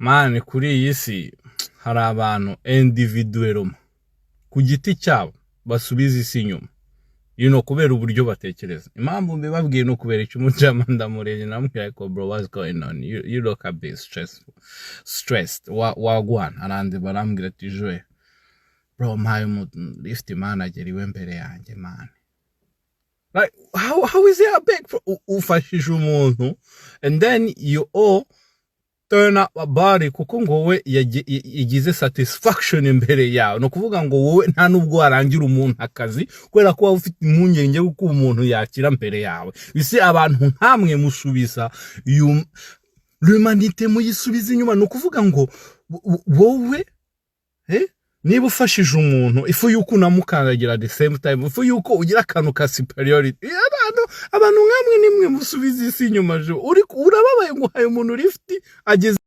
mane kuri iyi si hari abantu individual ku giti cyabo basubiza isi inyuma kubera uburyo batekereza. Impamvu mbibabwiye no kubera icyo umucama ndamurenge namubwira ko bro what's going on, you look a bit stressed wagwana arande barambwira ati joe bro mpaye lift manager iwe mbere yanjye man. Like how is it a big ufashije umuntu and then you all turn up a body kuko ngo we yagize satisfaction imbere yawe, no kuvuga ngo wowe nta nubwo warangira umuntu akazi kwera ko ufite impungenge kuko umuntu yakira mbere yawe. Bisi abantu nkamwe musubiza l'humanité muyisubiza inyuma, no kuvuga ngo wowe niba ufashije umuntu ifu yuko unamukandagira the same time, ifu yuko ugira akantu ka superiority. Abantu nkamwe nimwe musubiza isi inyuma, urababaye ngo haye umuntu lift ageze